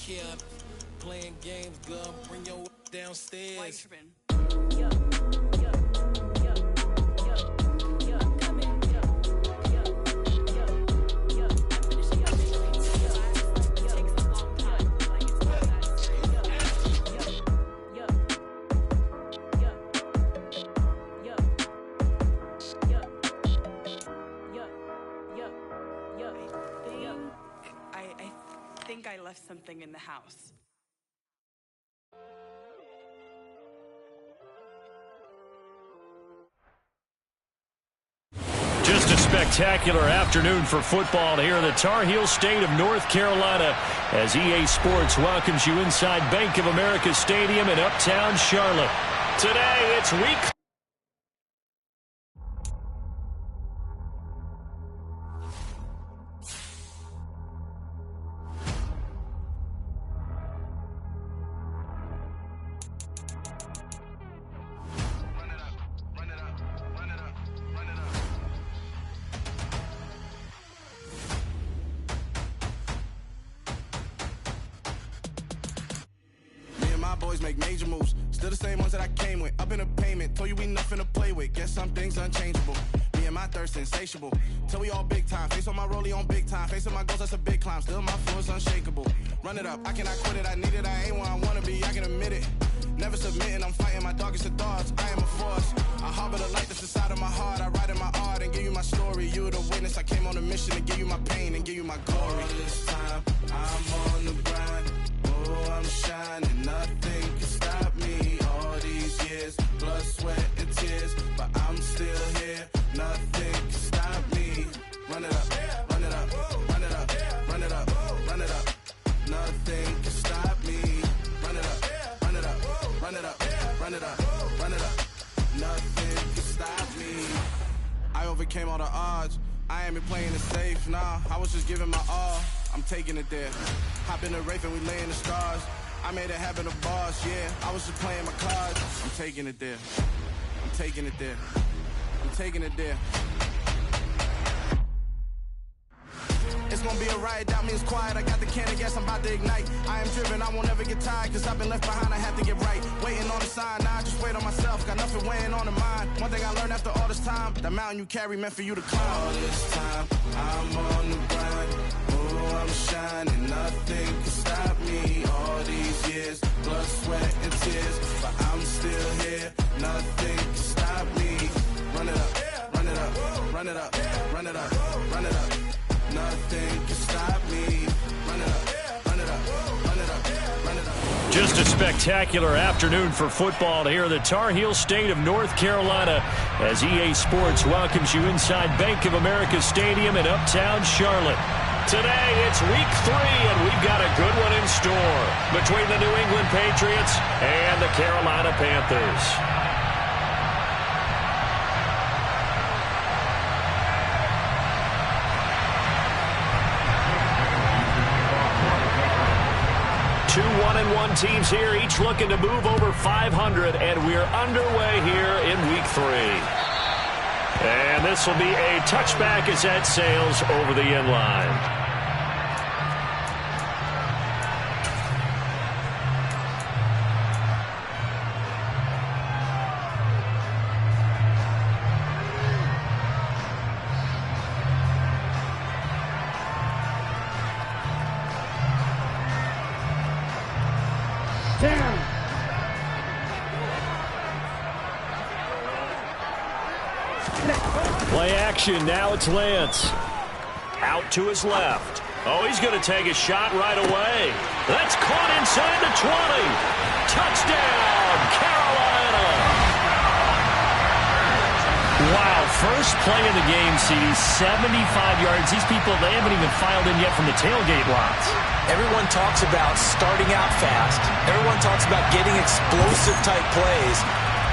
care. Playing games, girl, bring your downstairs. I think I left something in the house. Just a spectacular afternoon for football here in the Tar Heel state of North Carolina as EA Sports welcomes you inside Bank of America Stadium in Uptown Charlotte. Today, it's week. Boys make major moves, still the same ones that I came with. Up in a payment, told you we nothing to play with. Guess some things unchangeable. Me and my thirst insatiable. Till we all big time. Face on my rollie on big time. Facing my goals, that's a big climb. Still my flow is unshakable. Run it up, I cannot quit it. I need it, I ain't where I wanna be. I can admit it. Never submitting, I'm fighting my darkest of thoughts. I am a force. I harbor the light that's inside of my heart. I write in my art and give you my story. You the witness. I came on a mission to give you my pain and give you my glory. All this time, I'm on the grind. Oh, I'm shining, nothing can stop me. All these years, blood, sweat, and tears, but I'm still here. Nothing can stop me. Run it up, run it up, run it up, run it up, run it up. Nothing can stop me. Run it up, run it up, run it up, run it up, run it up. Nothing can stop me. I overcame all the odds. I ain't been playing it safe, nah. I was just giving my all. I'm taking it there. Hop in the Wraith and we laying the stars. I made it happen, the boss, yeah. I was just playing my cards. I'm taking it there. I'm taking it there. I'm taking it there. It's gonna be a riot, doubt me it's quiet. I got the can of gas, I'm about to ignite. I am driven, I won't ever get tired, cause I've been left behind, I have to get right. Waiting on the sign, now I just wait on myself. Got nothing weighing on the mind. One thing I learned after all this time, the mountain you carry meant for you to climb. All this time, I'm on the grind. Oh, I'm shining, nothing can stop me. All these years, blood, sweat, and tears, but I'm still here. Nothing can stop me. Run it up, run it up, run it up, run it up, run it up. Nothing can stop me. Run it up, run it up, run it up, run it up. Just a spectacular afternoon for football here in the Tar Heel state of North Carolina as EA Sports welcomes you inside Bank of America Stadium in Uptown Charlotte. Today, it's week 3, and we've got a good one in store between the New England Patriots and the Carolina Panthers. Two 1-1 teams here, each looking to move over 500, and we're underway here in week 3. And this will be a touchback as that sails over the end line. Play action, now it's Lance. Out to his left. Oh, he's going to take a shot right away. That's caught inside the 20. Touchdown, Carolina. Wow, first play of the game, CD, 75 yards. These people, they haven't even filed in yet from the tailgate lots. Everyone talks about starting out fast. Everyone talks about getting explosive-type plays.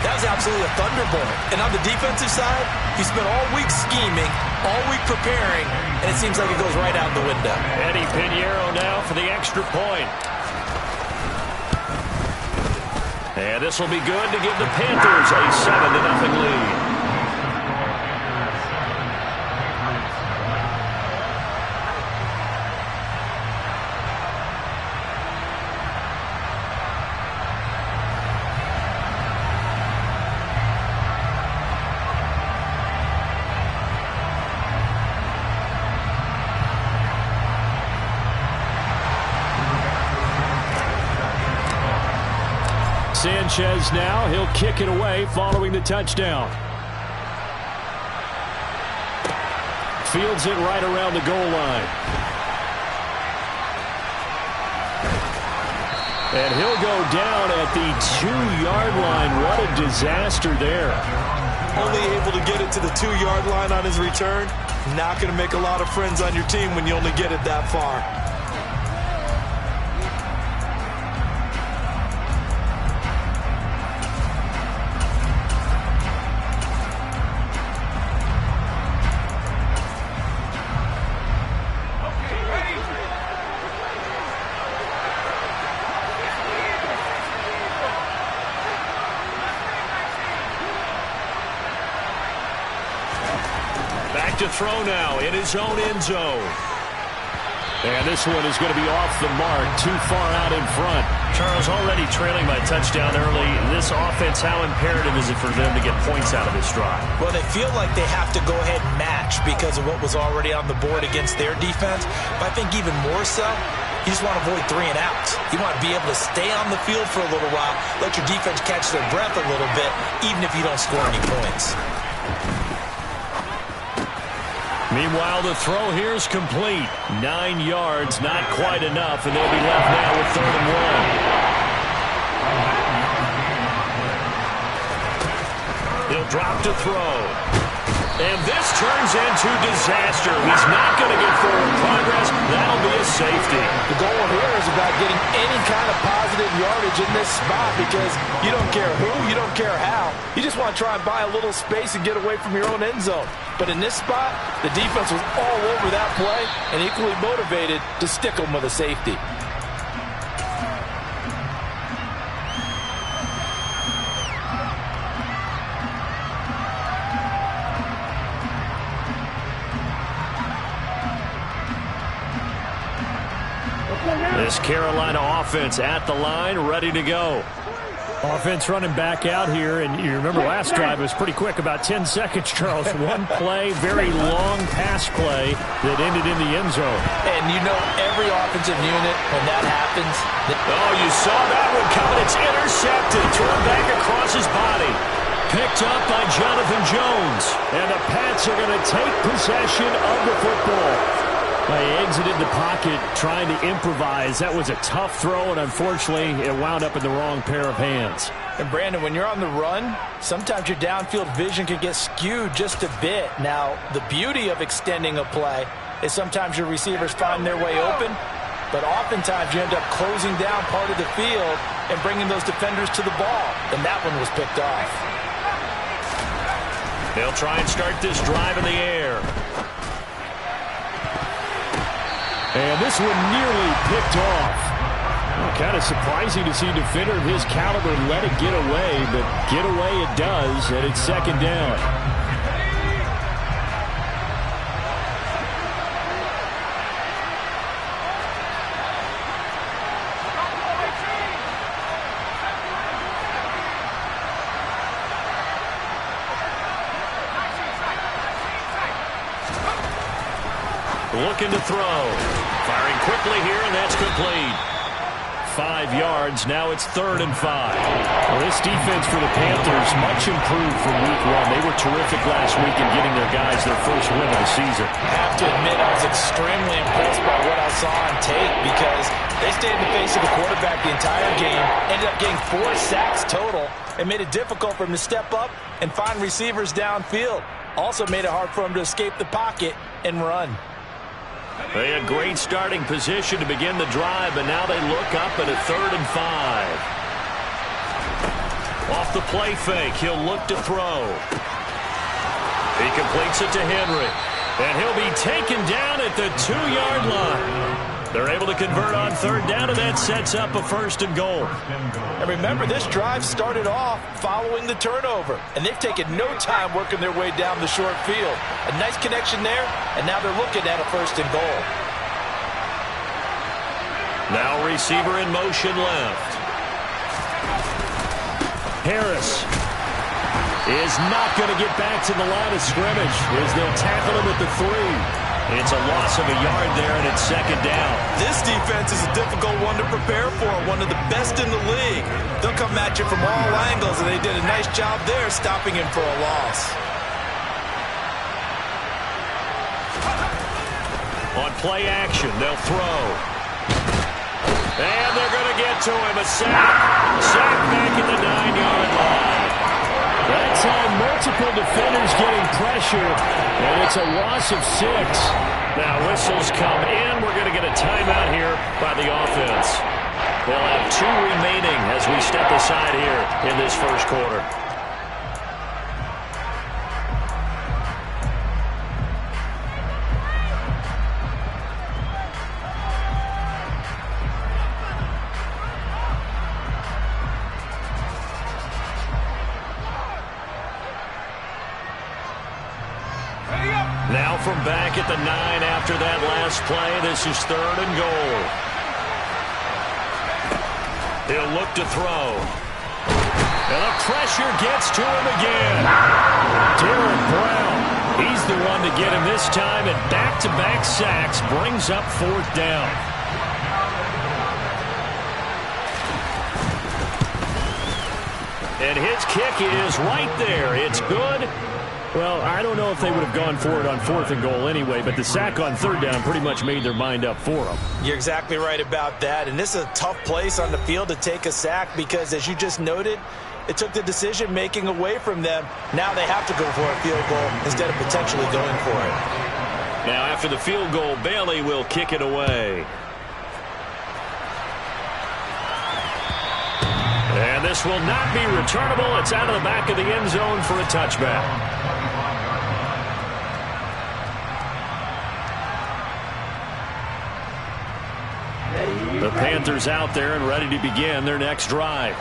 That was absolutely a thunderbolt. And on the defensive side, he spent all week scheming, all week preparing, and it seems like it goes right out the window. Eddie Pinheiro now for the extra point. And this will be good to give the Panthers a 7-0 lead. Sanchez now. He'll kick it away following the touchdown. Fields it right around the goal line. And he'll go down at the 2-yard line. What a disaster there. Only able to get it to the 2-yard line on his return. Not going to make a lot of friends on your team when you only get it that far. To throw now in his own end zone. And this one is going to be off the mark, too far out in front. Charles, already trailing by a touchdown early. This offense, how imperative is it for them to get points out of this drive? Well, they feel like they have to go ahead and match because of what was already on the board against their defense. But I think even more so, you just want to avoid 3 and outs. You want to be able to stay on the field for a little while, let your defense catch their breath a little bit, even if you don't score any points. Meanwhile, the throw here is complete. 9 yards, not quite enough, and they'll be left now with 3rd and 1. He'll drop to throw. And this turns into disaster. He's not going to get forward progress. That'll be a safety. The goal here is about getting any kind of positive yardage in this spot because you don't care who, you don't care how. You just want to try and buy a little space and get away from your own end zone. But in this spot, the defense was all over that play and equally motivated to stick them with a safety. This Carolina offense at the line, ready to go. Offense running back out here, and you remember last drive was pretty quick, about 10 seconds, Charles. One play, very long pass play that ended in the end zone. And you know every offensive unit, when that happens... Oh, you saw that one coming. It's intercepted. Thrown back across his body. Picked up by Jonathan Jones. And the Pats are going to take possession of the football. They exited the pocket trying to improvise. That was a tough throw, and unfortunately, it wound up in the wrong pair of hands. And Brandon, when you're on the run, sometimes your downfield vision can get skewed just a bit. Now, the beauty of extending a play is sometimes your receivers find their way open, but oftentimes you end up closing down part of the field and bringing those defenders to the ball. And that one was picked off. They'll try and start this drive in the air. And this one nearly picked off. Well, kind of surprising to see a defender of his caliber let it get away, but get away it does, and it's 2nd down. Looking to throw. Firing quickly here, and that's complete. 5 yards. Now it's 3rd and 5. Well, this defense for the Panthers, much improved from week 1. They were terrific last week in getting their guys their first win of the season. I have to admit, I was extremely impressed by what I saw on tape because they stayed in the face of the quarterback the entire game, ended up getting 4 sacks total, and made it difficult for him to step up and find receivers downfield. Also made it hard for him to escape the pocket and run. They had great starting position to begin the drive, but now they look up at a 3rd and 5. Off the play fake, he'll look to throw. He completes it to Henry, and he'll be taken down at the 2-yard line. They're able to convert on 3rd down, and that sets up a 1st and goal. And remember, this drive started off following the turnover, and they've taken no time working their way down the short field. A nice connection there, and now they're looking at a 1st and goal. Now receiver in motion left. Harris is not going to get back to the line of scrimmage as they'll tackle him at the 3. It's a loss of a yard there, and it's second down. This defense is a difficult one to prepare for, one of the best in the league. They'll come at you from all angles, and they did a nice job there stopping him for a loss. On play action, they'll throw. And they're going to get to him. A sack. Sack back at the 9-yard line. That time, multiple defenders getting pressure, and it's a loss of 6. Now whistles come in. We're going to get a timeout here by the offense. They'll have 2 remaining as we step aside here in this first quarter. Now from back at the 9 after that last play, this is 3rd and goal. He'll look to throw. And the pressure gets to him again. Derek Brown, he's the one to get him this time, and back-to-back sacks brings up 4th down. And his kick is right there. It's good. Well, I don't know if they would have gone for it on 4th and goal anyway, but the sack on 3rd down pretty much made their mind up for them. You're exactly right about that, and this is a tough place on the field to take a sack because, as you just noted, it took the decision-making away from them. Now they have to go for a field goal instead of potentially going for it. Now, after the field goal, Bailey will kick it away. And this will not be returnable. It's out of the back of the end zone for a touchback. The Panthers out there and ready to begin their next drive.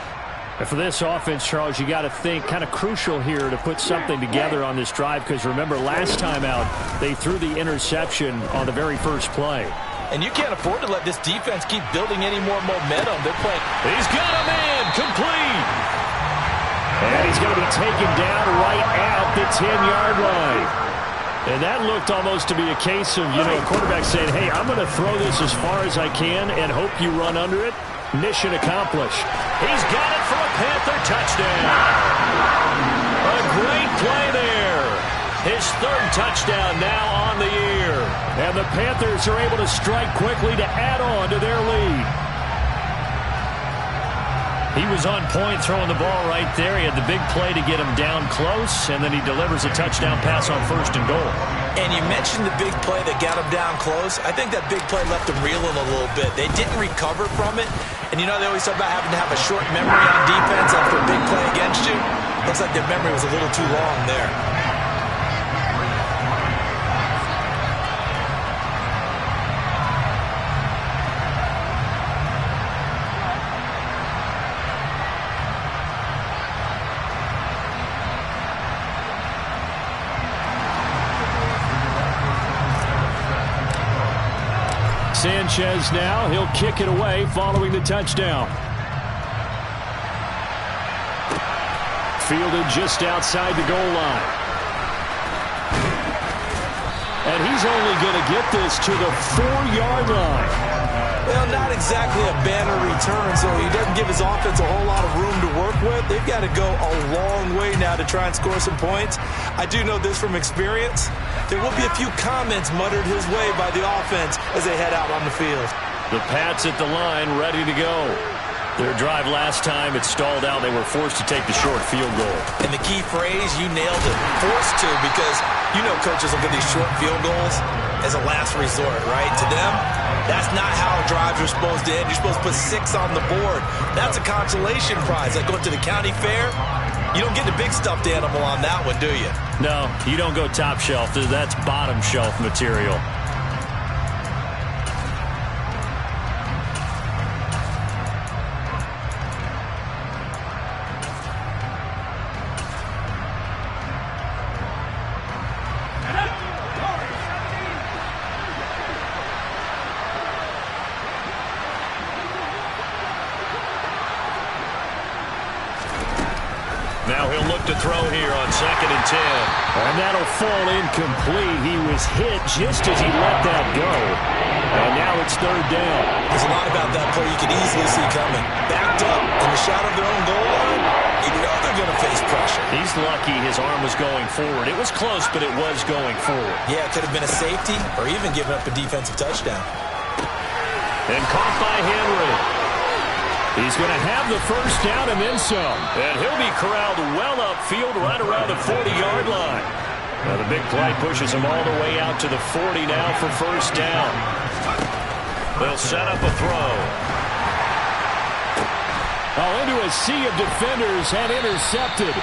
And for this offense, Charles, you got to think kind of crucial here to put something together on this drive because remember last time out they threw the interception on the very first play. And you can't afford to let this defense keep building any more momentum. They're playing. He's got him in. Complete. And he's going to be taken down right at the 10-yard line. And that looked almost to be a case of, a quarterback saying, hey, I'm going to throw this as far as I can and hope you run under it. Mission accomplished. He's got it for a Panther touchdown. A great play there. His 3rd touchdown now on the year. And the Panthers are able to strike quickly to add on to their lead. He was on point throwing the ball right there. He had the big play to get him down close, and then he delivers a touchdown pass on 1st and goal. And you mentioned the big play that got him down close. I think that big play left him reeling a little bit. They didn't recover from it. And, they always talk about having to have a short memory on defense after a big play against you. Looks like their memory was a little too long there. Sanchez now, he'll kick it away following the touchdown. Fielded just outside the goal line. And he's only going to get this to the 4-yard line. Well, not exactly a banner return, so he doesn't give his offense a whole lot of room to work with. They've got to go a long way now to try and score some points. I do know this from experience. There will be a few comments muttered his way by the offense as they head out on the field. The Pats at the line, ready to go. Their drive last time, it stalled out. They were forced to take the short field goal. And the key phrase, you nailed it, forced to, because coaches look at these short field goals as a last resort, right? To them, that's not how drives are supposed to end. You're supposed to put 6 on the board. That's a consolation prize. Like going to the county fair, you don't get the big stuffed animal on that one, do you? No, you don't go top shelf. That's bottom shelf material. Now he'll look to throw here on 2nd and 10. And that'll fall incomplete. He was hit just as he let that go. And now it's 3rd down. There's a lot about that play you could easily see coming. Backed up in the shadow of their own goal line, you know they're going to face pressure. He's lucky his arm was going forward. It was close, but it was going forward. Yeah, it could have been a safety or even given up a defensive touchdown. And caught by Henry. He's going to have the 1st down and then some. And he'll be corralled well upfield right around the 40-yard line. Now the big play pushes him all the way out to the 40 now for 1st down. They'll set up a throw. Into a sea of defenders and intercepted.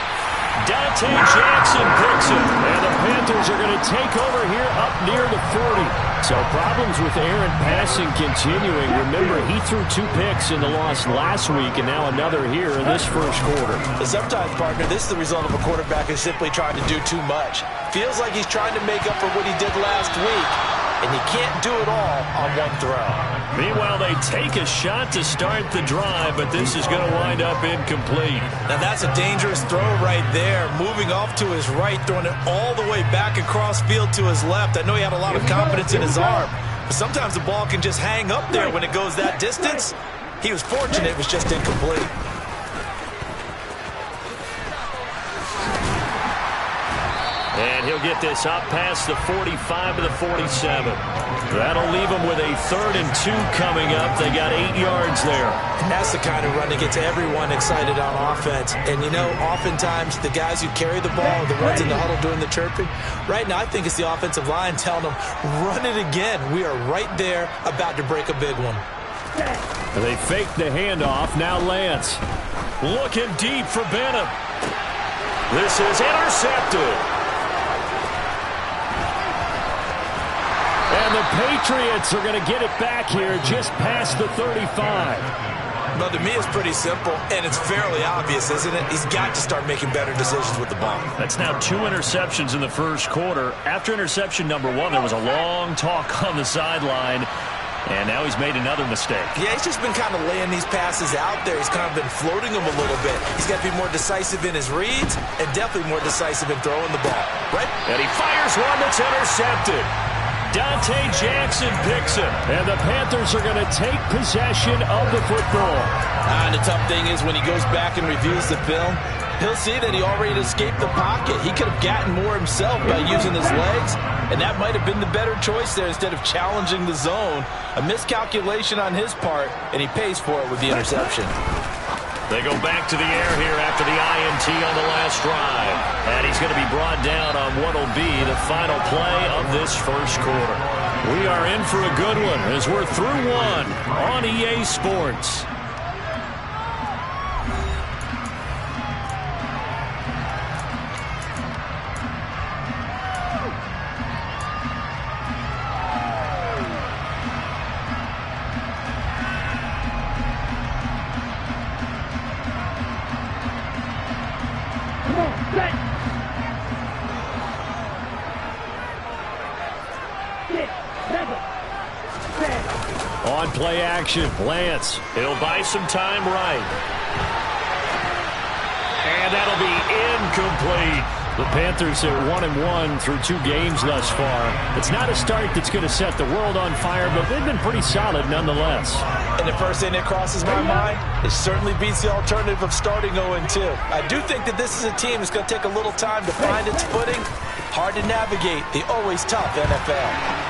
Dante Jackson picks it. And the Panthers are going to take over here up near the 40. So problems with errant passing continuing. Remember, he threw 2 picks in the loss last week and now another here in this 1st quarter. Sometimes, partner, this is the result of a quarterback who's simply trying to do too much. Feels like he's trying to make up for what he did last week, and you can't do it all on one throw. Meanwhile, they take a shot to start the drive, but this is going to wind up incomplete. Now, that's a dangerous throw right there. Moving off to his right, throwing it all the way back across field to his left. I know he had a lot of confidence in his arm, but sometimes the ball can just hang up there when it goes that distance. He was fortunate it was just incomplete. And he'll get this up past the 45 to the 47. That'll leave him with a 3rd and 2 coming up. They got 8 yards there. And that's the kind of run that gets everyone excited on offense. And, you know, oftentimes the guys who carry the ball are the ones in the huddle doing the chirping. Right now, I think it's the offensive line telling them, run it again. We are right there about to break a big one. They fake the handoff. Now Lance. Looking deep for Benham. This is intercepted. And the Patriots are going to get it back here just past the 35. Well, to me, it's pretty simple, and it's fairly obvious, isn't it? He's got to start making better decisions with the ball. That's now 2 interceptions in the 1st quarter. After interception number 1, there was a long talk on the sideline, and now he's made another mistake. Yeah, he's just been kind of laying these passes out there. He's kind of been floating them a little bit. He's got to be more decisive in his reads and definitely more decisive in throwing the ball. Right? And he fires one that's intercepted. Dante Jackson picks it. And the Panthers are going to take possession of the football. And the tough thing is when he goes back and reviews the film, he'll see that he already escaped the pocket. He could have gotten more himself by using his legs, and that might have been the better choice there instead of challenging the zone. A miscalculation on his part, and he pays for it with the interception. They go back to the air here after the INT on the last drive. And he's going to be brought down on what will be the final play of this 1st quarter. We are in for a good one as we're through 1 on EA Sports. On play action, Lance. He'll buy some time right. And that'll be incomplete. The Panthers are 1-1 through 2 games thus far. It's not a start that's going to set the world on fire, but they've been pretty solid nonetheless. And the first thing that crosses my mind, it certainly beats the alternative of starting 0-2. I do think that this is a team that's going to take a little time to find its footing. Hard to navigate the always tough NFL.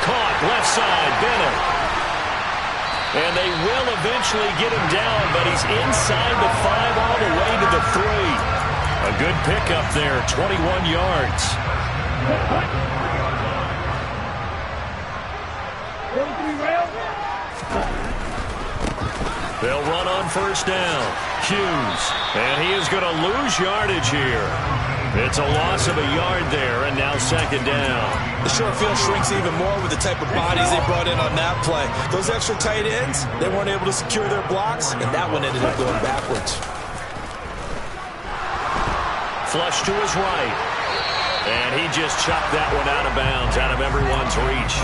Caught left side, Benham. And they will eventually get him down, but he's inside the 5 all the way to the 3. A good pickup there, 21 yards. They'll run on 1st down. Hughes, and he is going to lose yardage here. It's a loss of a yard there, and now 2nd down. The short field shrinks even more with the type of bodies they brought in on that play. Those extra tight ends, they weren't able to secure their blocks, and that one ended up going backwards. Flush to his right. And he just chucked that one out of bounds, out of everyone's reach.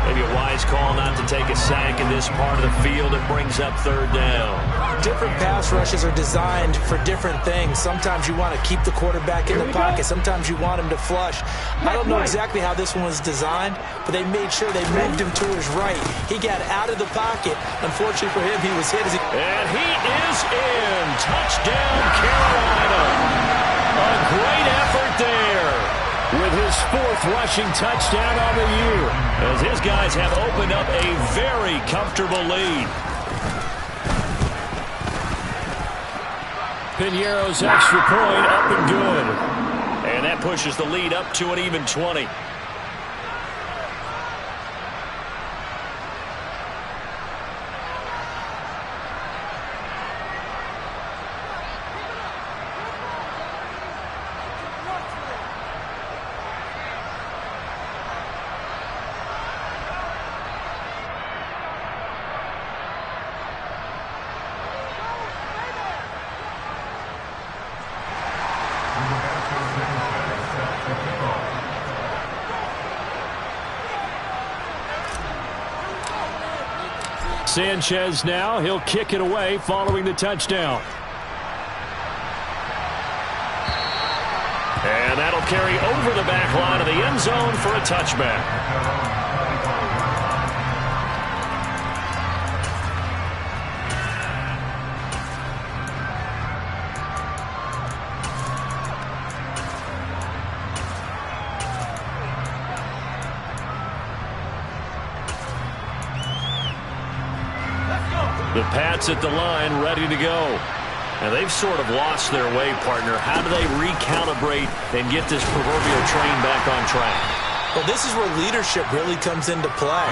Maybe a wise call not to take a sack in this part of the field. It brings up third down. Different pass rushes are designed for different things. Sometimes you want to keep the quarterback in the pocket. Sometimes you want him to flush. I don't know exactly how this one was designed, but they made sure they moved him to his right. He got out of the pocket. Unfortunately for him, he was hit. And he is in. Touchdown, Carolina. A great effort there, with his 4th rushing touchdown on the year, as his guys have opened up a very comfortable lead. Pinheiro's extra point up and good. And that pushes the lead up to an even 20. Sanchez now, he'll kick it away following the touchdown. And that'll carry over the back line of the end zone for a touchback. The Pats at the line, ready to go. And they've sort of lost their way, partner. How do they recalibrate and get this proverbial train back on track? Well, this is where leadership really comes into play.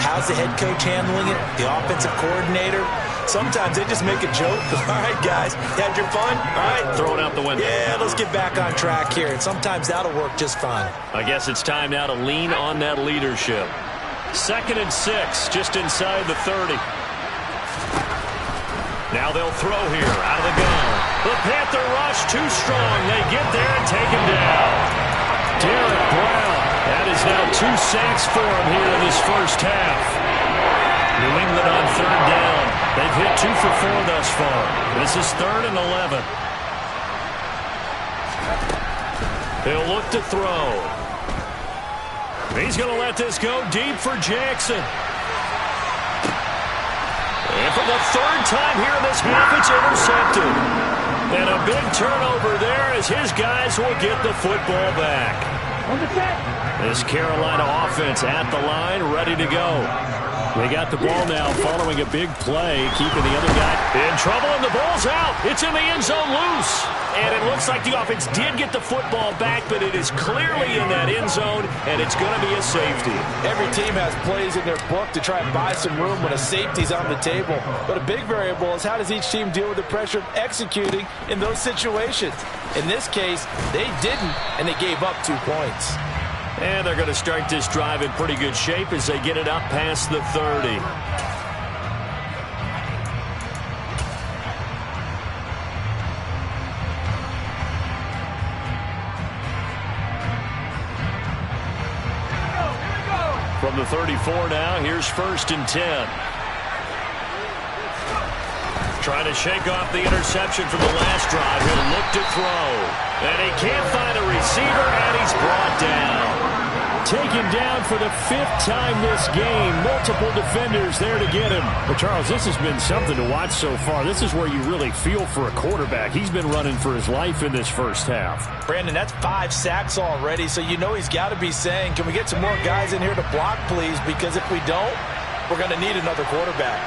How's the head coach handling it? The offensive coordinator? Sometimes they just make a joke. All right, guys, you had your fun? All right. Throw it out the window. Yeah, let's get back on track here. And sometimes that'll work just fine. I guess it's time now to lean on that leadership. 2nd and 6, just inside the 30. Now they'll throw here, out of the gun. The Panther rush too strong. They get there and take him down. Derek Brown. That is now 2 sacks for him here in this first half. New England on 3rd down. They've hit 2 for 4 thus far. This is 3rd and 11. He'll look to throw. He's going to let this go deep for Jackson. And for the 3rd time here in this half, it's intercepted. And a big turnover there as his guys will get the football back. This Carolina offense at the line, ready to go. They got the ball now following a big play, keeping the other guy in trouble, and the ball's out. It's in the end zone loose. And it looks like the offense did get the football back, but it is clearly in that end zone, and it's going to be a safety. Every team has plays in their book to try and buy some room when a safety's on the table. But a big variable is how does each team deal with the pressure of executing in those situations. In this case, they didn't, and they gave up 2 points. And they're going to start this drive in pretty good shape as they get it up past the 30. From the 34 now, here's 1st and 10. Trying to shake off the interception from the last drive. He'll look to throw. And he can't find a receiver, and he's brought down. Taken down for the 5th time this game. Multiple defenders there to get him. But, Charles, this has been something to watch so far. This is where you really feel for a quarterback. He's been running for his life in this first half. Brandon, that's 5 sacks already, so you know he's got to be saying, can we get some more guys in here to block, please? Because if we don't, we're going to need another quarterback.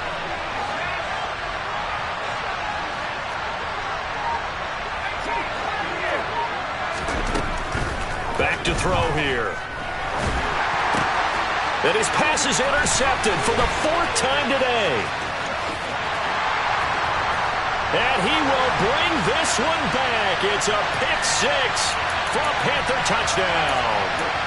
Back to throw here. And his pass is intercepted for the 4th time today. And he will bring this one back. It's a pick 6 for a Panther touchdown.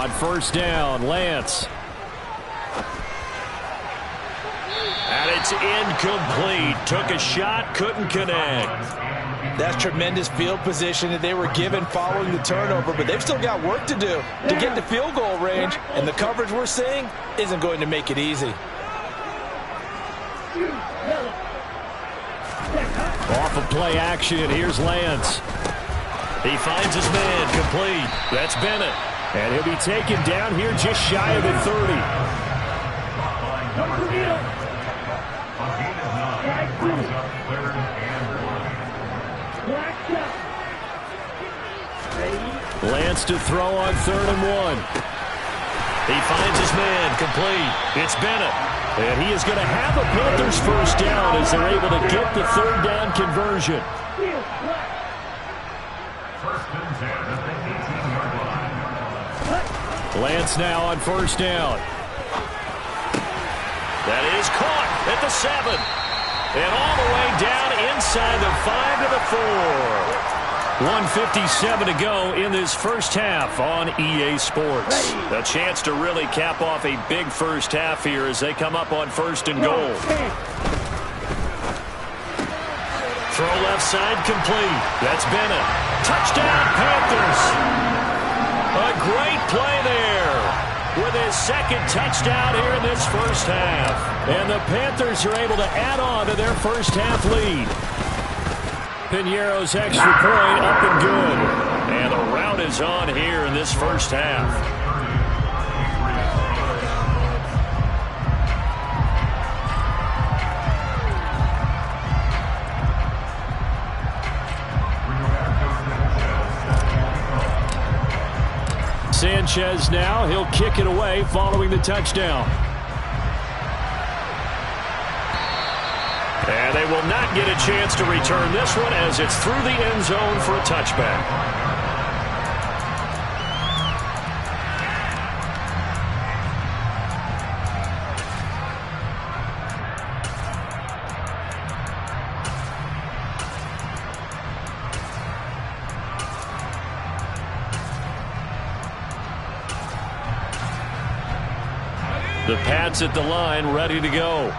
On first down, Lance. And it's incomplete. Took a shot, couldn't connect. That's tremendous field position that they were given following the turnover, but they've still got work to do to get to field goal range, and the coverage we're seeing isn't going to make it easy. Off of play action, here's Lance. He finds his man, complete. That's Bennett. And he'll be taken down here just shy of the 30. Lance to throw on 3rd and 1. He finds his man, complete. It's Bennett. And he is going to have a Panthers first down as they're able to get the 3rd down conversion. Lance now on first down. That is caught at the 7. And all the way down inside the 5 to the 4. 1:57 to go in this first half on EA Sports. A chance to really cap off a big first half here as they come up on 1st and goal. Throw left side complete. That's Bennett. Touchdown Panthers. A great play there with his 2nd touchdown here in this first half. And the Panthers are able to add on to their first half lead. Piñeiro's extra point up and good. And the rout is on here in this first half. Sanchez now, he'll kick it away following the touchdown. And they will not get a chance to return this one as it's through the end zone for a touchback. The Pats at the line, ready to go.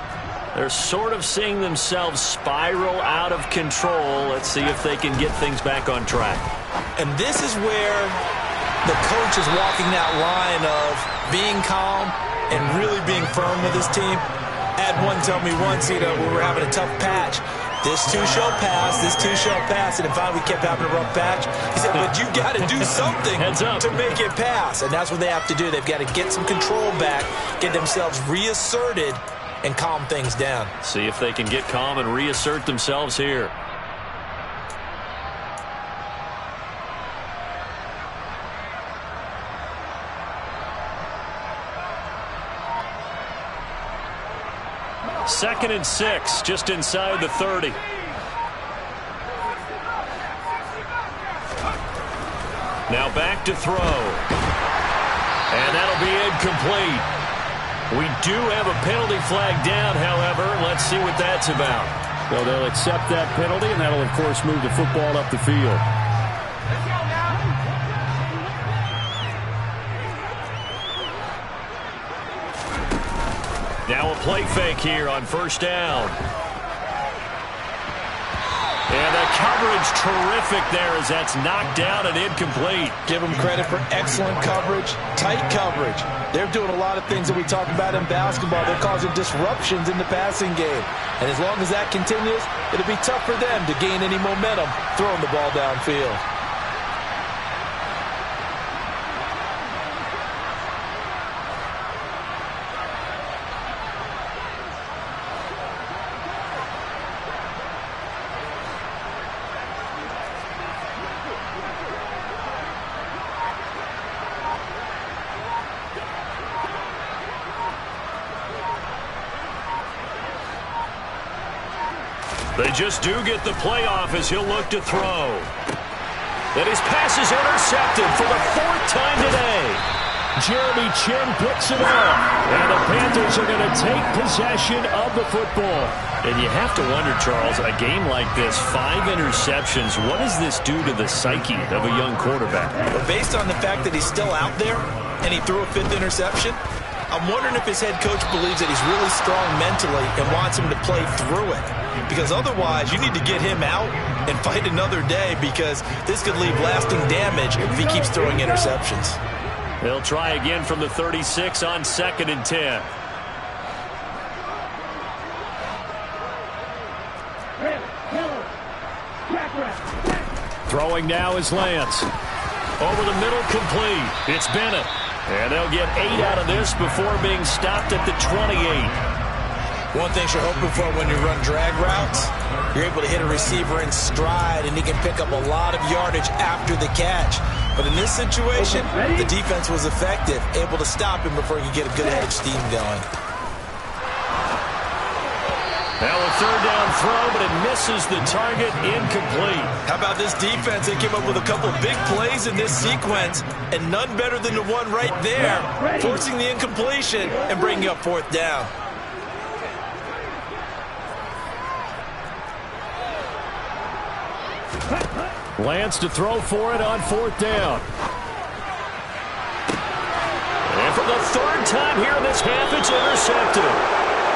They're sort of seeing themselves spiral out of control. Let's see if they can get things back on track. And this is where the coach is walking that line of being calm and really being firm with his team. I had one tell me once, we were having a tough patch. This too shall pass, this too shall pass. And finally we kept having a rough patch. He said, but you got to do something to make it pass. And that's what they have to do. They've got to get some control back, get themselves reasserted, and calm things down. See if they can get calm and reassert themselves here. Second and 6, just inside the 30. Now back to throw. And that'll be incomplete. We do have a penalty flag down, however. Let's see what that's about. So they'll accept that penalty, and that'll, of course, move the football up the field. Now a play fake here on first down. And the coverage terrific there as that's knocked down and incomplete. Give them credit for excellent coverage, tight coverage. They're doing a lot of things that we talk about in basketball. They're causing disruptions in the passing game. And as long as that continues, it'll be tough for them to gain any momentum throwing the ball downfield. They just do get the playoff as he'll look to throw. And his pass is intercepted for the 4th time today. Jeremy Chin picks it up. And the Panthers are going to take possession of the football. And you have to wonder, Charles, a game like this, 5 interceptions, what does this do to the psyche of a young quarterback? But based on the fact that he's still out there, and he threw a 5th interception. I'm wondering if his head coach believes that he's really strong mentally and wants him to play through it. Because otherwise, you need to get him out and fight another day, because this could leave lasting damage if he keeps throwing interceptions. They'll try again from the 36 on 2nd and 10. Throwing now is Lance. Over the middle, complete. It's Bennett. And they'll get 8 out of this before being stopped at the 28. One thing you're hoping for when you run drag routes, you're able to hit a receiver in stride, and he can pick up a lot of yardage after the catch. But in this situation, the defense was effective, able to stop him before he could get a good head of steam going. Now a 3rd down throw, but it misses the target, incomplete. How about this defense? They came up with a couple big plays in this sequence, and none better than the one right there, forcing the incompletion and bringing up 4th down. Lance to throw for it on 4th down. And for the 3rd time here in this half, it's intercepted.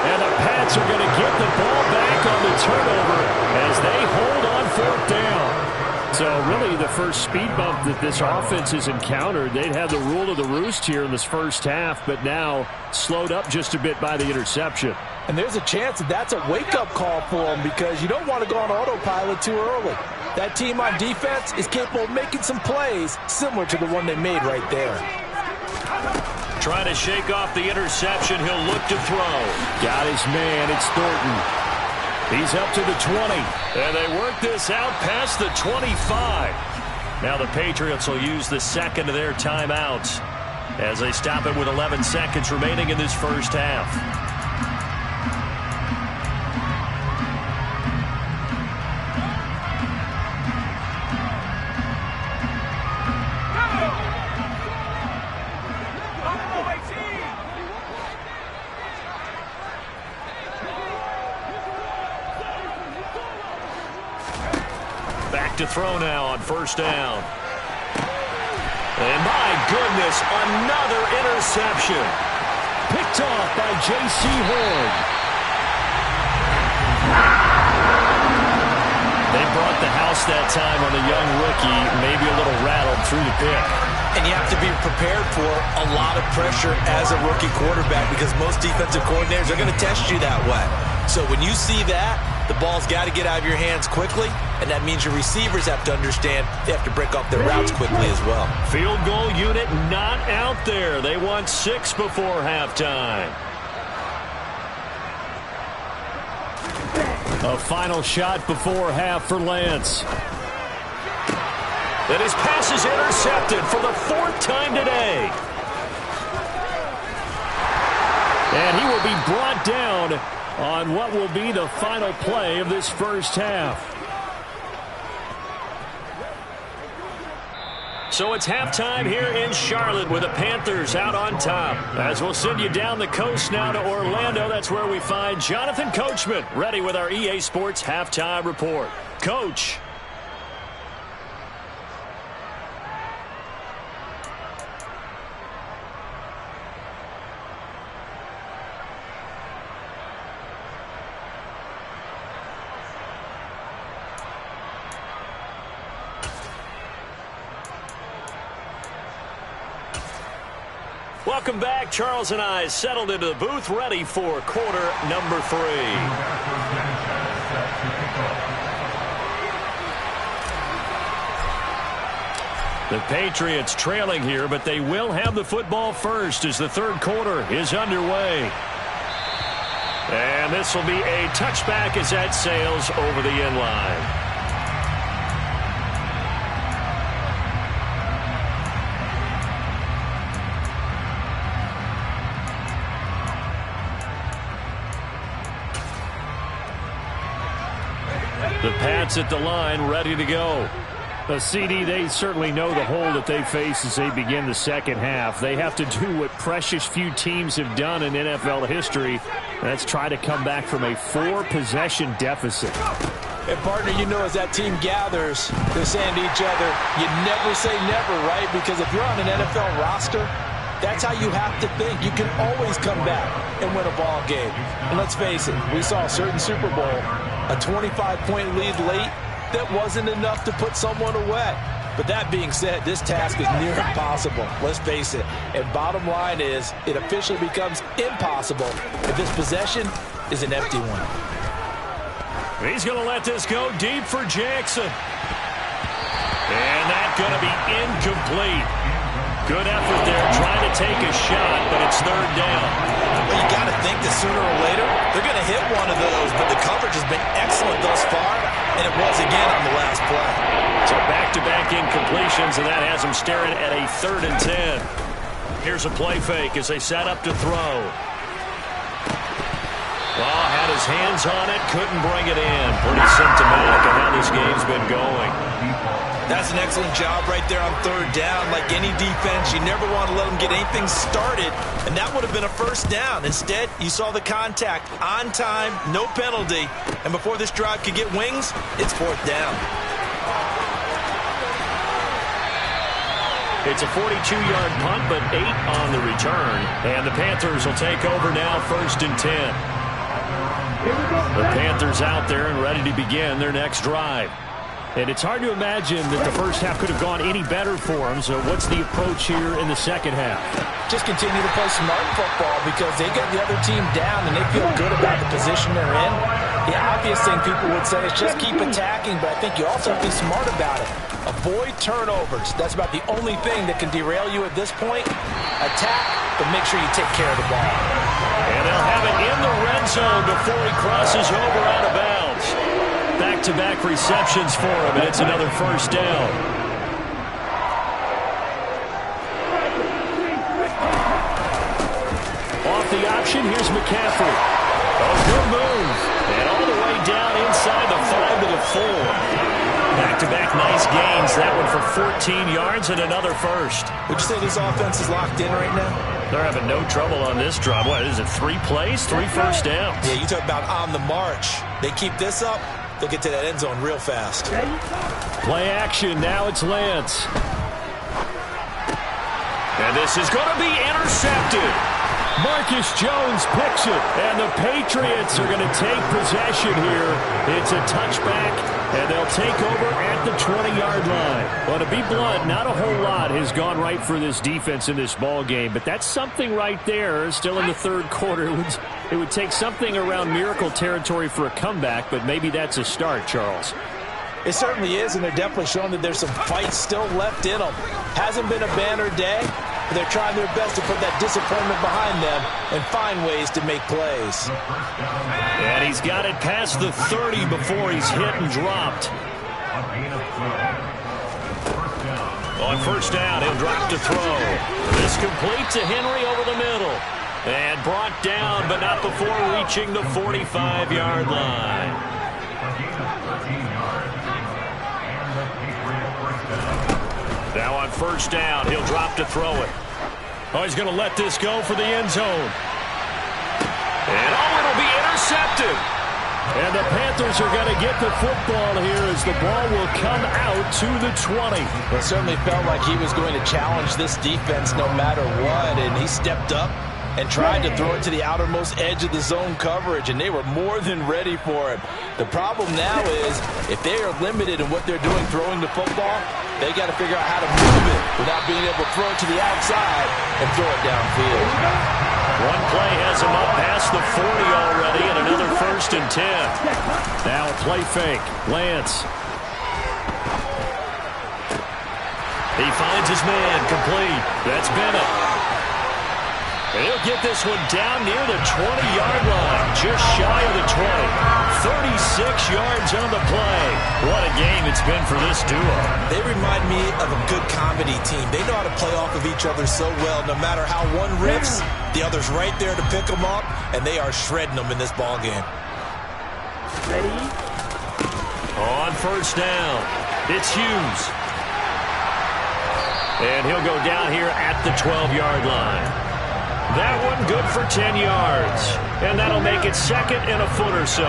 And the Pats are going to get the ball back on the turnover as they hold on 4th down. So really the first speed bump that this offense has encountered. They'd had the rule of the roost here in this first half, but now slowed up just a bit by the interception. And there's a chance that that's a wake-up call for them, because you don't want to go on autopilot too early. That team on defense is capable of making some plays similar to the one they made right there. Trying to shake off the interception. He'll look to throw. Got his man. It's Thornton. He's up to the 20. And they work this out past the 25. Now the Patriots will use the 2nd of their timeouts as they stop it with 11 seconds remaining in this first half. To throw now on 1st down. And my goodness, another interception. Picked off by J.C. Horn. They brought the house that time on the young rookie, maybe a little rattled through the pick. And you have to be prepared for a lot of pressure as a rookie quarterback, because most defensive coordinators are going to test you that way. So when you see that, the ball's got to get out of your hands quickly, and that means your receivers have to understand they have to break off their routes quickly as well. Field goal unit not out there. They want 6 before halftime. A final shot before half for Lance. And his pass is intercepted for the 4th time today. And he will be brought down on what will be the final play of this first half. So it's halftime here in Charlotte with the Panthers out on top. As we'll send you down the coast now to Orlando, that's where we find Jonathan Coachman ready with our EA Sports Halftime Report. Coach. Welcome back. Charles and I settled into the booth, ready for quarter number 3. The Patriots trailing here, but they will have the football first as the 3rd quarter is underway. And this will be a touchback as that sails over the end line. The Pats at the line, ready to go. CD, they certainly know the hole that they face as they begin the second half. They have to do what precious few teams have done in NFL history. That's try to come back from a 4-possession deficit. And, partner, you know, as that team gathers, they're saying to each other, you never say never, right? Because if you're on an NFL roster, That's how you have to think. You can always come back and win a ball game. And let's face it, we saw a certain Super Bowl, a 25-point lead late that wasn't enough to put someone away. But that being said, this task is near impossible. Let's face it. And bottom line is, it officially becomes impossible if this possession is an empty one. He's going to let this go deep for Jackson. And that's going to be incomplete. Good effort there, trying to take a shot, but it's third down. Well, you got to think that sooner or later, they're going to hit one of those, but the coverage has been excellent thus far, and it was again on the last play. So back-to-back incompletions, and that has them staring at a 3rd and 10. Here's a play fake as they set up to throw. Well, had his hands on it, couldn't bring it in. Pretty symptomatic of how this game's been going. That's an excellent job right there on 3rd down. Like any defense, you never want to let them get anything started, and that would have been a 1st down. Instead, you saw the contact on time, no penalty, and before this drive could get wings, it's 4th down. It's a 42-yard punt, but 8 on the return, and the Panthers will take over now, 1st and 10. The Panthers out there and ready to begin their next drive. And it's hard to imagine that the first half could have gone any better for them. So what's the approach here in the second half? Just continue to play smart football because they get the other team down and they feel good about the position they're in. The obvious thing people would say is just keep attacking, but I think you also have to be smart about it. Avoid turnovers. That's about the only thing that can derail you at this point. Attack, but make sure you take care of the ball. And they'll have it in the red zone before he crosses over out of bounds. Back-to-back receptions for him, and it's another 1st down. Off the option, here's McCaffrey. Oh, good move. And all the way down inside the 5 to the 4. Back-to-back nice gains. That one for 14 yards and another 1st. Would you say this offense is locked in right now? They're having no trouble on this drive. What is it, 3 plays, 3 1st downs? Yeah, you talk about on the march. They keep this up, they'll get to that end zone real fast. Play action. Now it's Lance. And this is going to be intercepted. Marcus Jones picks it, and the Patriots are going to take possession here. It's a touchback, and they'll take over at the 20-yard line. Well, to be blunt, not a whole lot has gone right for this defense in this ball game, but that's something right there. Still in the 3rd quarter. It would take something around miracle territory for a comeback, but maybe that's a start, Charles. It certainly is, and they're definitely showing that there's some fight still left in them. Hasn't been a banner day, but they're trying their best to put that disappointment behind them and find ways to make plays. And he's got it past the 30 before he's hit and dropped. On 1st down, he'll drop to throw. This complete to Henry over the middle. And brought down, but not before reaching the 45-yard line. Now on 1st down, he'll drop to throw it. Oh, he's going to let this go for the end zone. And oh, it'll be intercepted. And the Panthers are going to get the football here as the ball will come out to the 20. Well, it certainly felt like he was going to challenge this defense no matter what, and he stepped up and tried to throw it to the outermost edge of the zone coverage, and they were more than ready for it. The problem now is if they are limited in what they're doing throwing the football, they got to figure out how to move it without being able to throw it to the outside and throw it downfield. One play has him up past the 40 already, and another 1st and 10. Now a play fake. Lance. He finds his man complete. That's Bennett. And he'll get this one down near the 20-yard line, just shy of the 20. 36 yards on the play. What a game it's been for this duo. They remind me of a good comedy team. They know how to play off of each other so well. No matter how one riffs, the other's right there to pick them up, and they are shredding them in this ball game. Ready? On 1st down, it's Hughes. And he'll go down here at the 12-yard line. That one good for 10 yards. And that'll make it 2nd and a foot or so.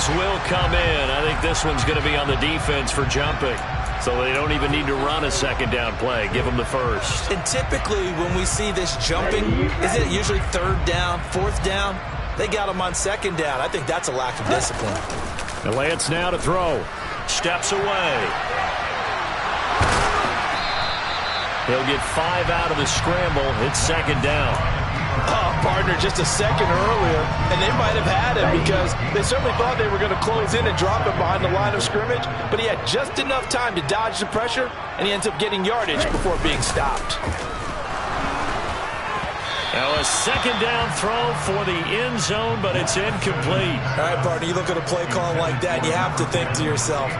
Holdings will come in. I think this one's going to be on the defense for jumping. So they don't even need to run a second down play. Give them the first. And typically when we see this jumping, isn't it usually third down, fourth down? They got him on second down. I think that's a lack of discipline. And Lance now to throw. Steps away. He'll get 5 out of the scramble. It's second down. Oh, partner, just a second earlier, and they might have had him because they certainly thought they were going to close in and drop him behind the line of scrimmage, but he had just enough time to dodge the pressure, and he ends up getting yardage before being stopped. Now a second down throw for the end zone, but it's incomplete. All right, partner, you look at a play call like that, and you have to think to yourself,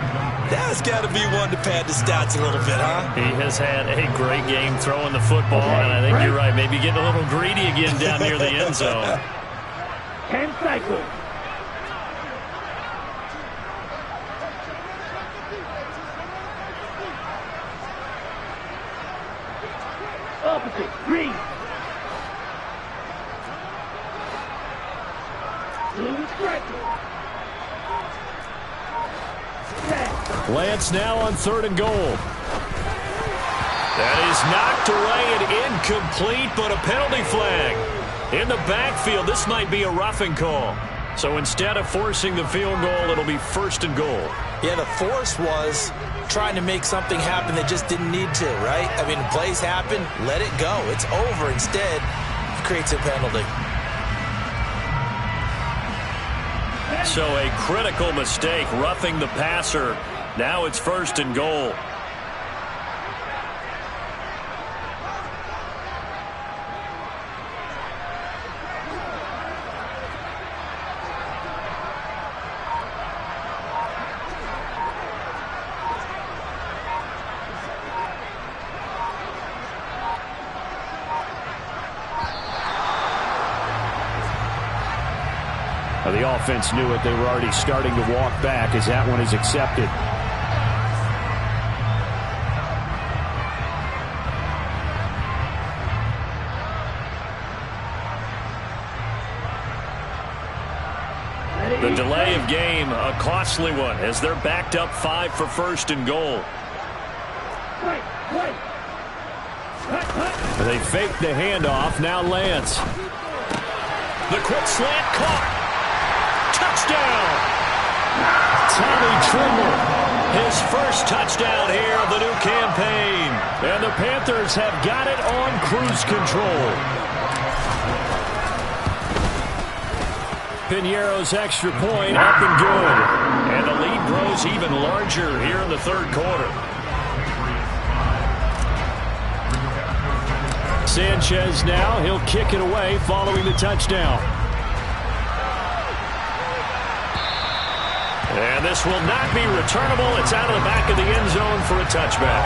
that's got to be one to pad the stats a little bit, huh? He has had a great game throwing the football, and I think you're right. Maybe getting a little greedy again down near the end zone. 10 cycles. Opposite, 3. Lance now on 3rd and goal. That is knocked away and incomplete, but a penalty flag. In the backfield, this might be a roughing call. So instead of forcing the field goal, it'll be 1st and goal. Yeah, the force was trying to make something happen that just didn't need to, right? I mean, plays happen, let it go. It's over. Instead, it creates a penalty. So a critical mistake, roughing the passer. Now it's 1st and goal. The offense knew it. They were already starting to walk back as that one is accepted. The delay of game, a costly one, as they're backed up 5 for 1st and goal. They faked the handoff. Now Lance. The quick slant caught. Touchdown! Tommy Trimble. His first touchdown here of the new campaign. And the Panthers have got it on cruise control. Piñeiro's extra point up and good. And the lead grows even larger here in the 3rd quarter. Sanchez now. He'll kick it away following the touchdown. And this will not be returnable. It's out of the back of the end zone for a touchback.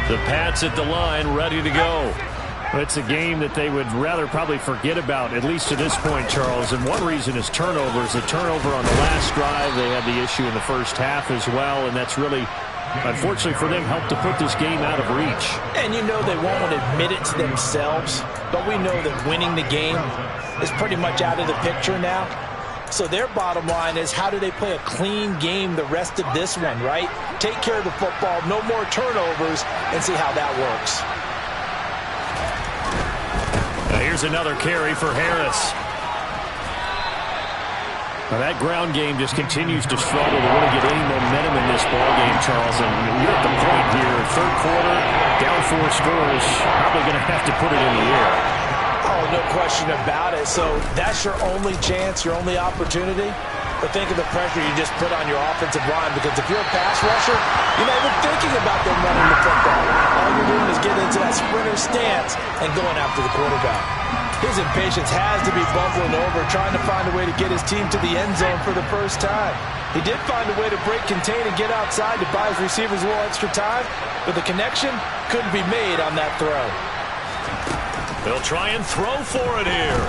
The Pats at the line, ready to go. It's a game that they would rather probably forget about, at least to this point, Charles. And one reason is turnovers. A turnover on the last drive. They had the issue in the first half as well, and that's really, unfortunately for them, helped to put this game out of reach. And you know they won't admit it to themselves, but we know that winning the game is pretty much out of the picture now. So their bottom line is, how do they play a clean game the rest of this one, right? Take care of the football, no more turnovers, and see how that works. Now here's another carry for Harris. Now that ground game just continues to struggle to really get any momentum in this ballgame, Charles. And you're at the point here, 3rd quarter, down 4 scores, probably going to have to put it in the air. Oh, no question about it. So that's your only chance, your only opportunity. But think of the pressure you just put on your offensive line, because if you're a pass rusher, you're not even thinking about them running the football. All you're doing is getting into that sprinter stance and going after the quarterback. His impatience has to be bubbling over, trying to find a way to get his team to the end zone for the first time. He did find a way to break, contain, and get outside to buy his receivers a little extra time, but the connection couldn't be made on that throw. They'll try and throw for it here.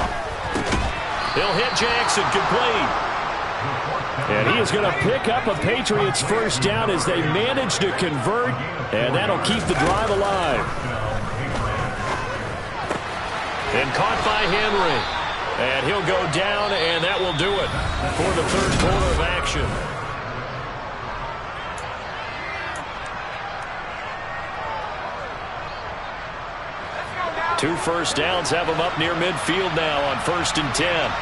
He'll hit Jackson, complete. And he is going to pick up a Patriots first down as they manage to convert, and that'll keep the drive alive. And caught by Henry. And he'll go down, and that will do it for the third quarter of action. Two first downs have them up near midfield now on 1st and 10.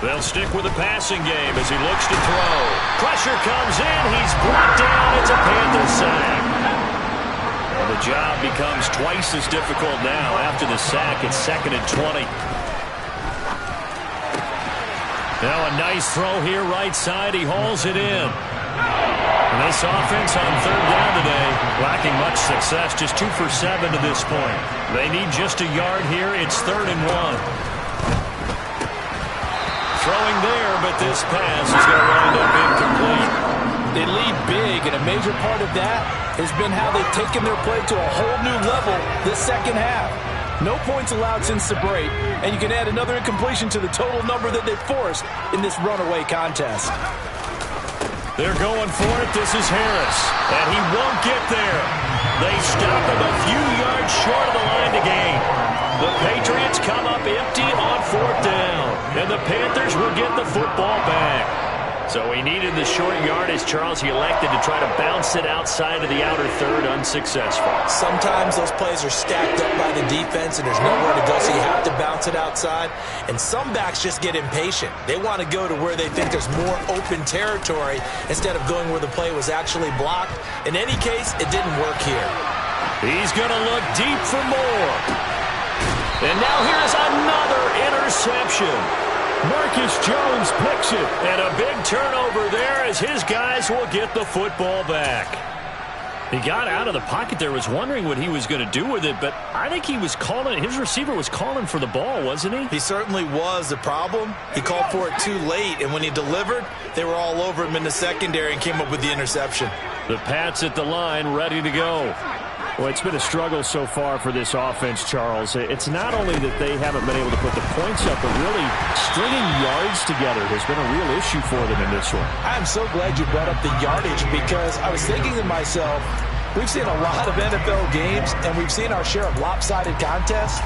They'll stick with the passing game as he looks to throw. Pressure comes in. He's brought down. It's a Panther sack. Well, the job becomes twice as difficult now after the sack. It's 2nd and 20. Now a nice throw here right side. He hauls it in. And this offense on 3rd down today, lacking much success. Just 2 for 7 to this point. They need just a yard here. It's 3rd and 1. Throwing there, but this pass is going to wind up incomplete. They lead big, and a major part of that has been how they've taken their play to a whole new level this second half. No points allowed since the break, and you can add another incompletion to the total number that they forced in this runaway contest. They're going for it. This is Harris, and he won't get there. They stop him a few yards short of the line to gain. The Patriots come up empty on 4th down, and the Panthers will get the football back. So he needed the short yardage, Charles. He elected to try to bounce it outside of the outer third, unsuccessful. Sometimes those plays are stacked up by the defense, and there's nowhere to go, so you have to bounce it outside. And some backs just get impatient. They want to go to where they think there's more open territory instead of going where the play was actually blocked. In any case, it didn't work here. He's going to look deep for more. And now here's another interception. Marcus Jones picks it. And a big turnover there as his guys will get the football back. He got out of the pocket there, was wondering what he was going to do with it, but I think he was calling, his receiver was calling for the ball, wasn't he? He certainly was. The problem, he called for it too late, and when he delivered, they were all over him in the secondary and came up with the interception. The Pats at the line, ready to go. Well, it's been a struggle so far for this offense, Charles. It's not only that they haven't been able to put the points up, but really stringing yards together has been a real issue for them in this one. I'm so glad you brought up the yardage, because I was thinking to myself, we've seen a lot of NFL games, and we've seen our share of lopsided contests,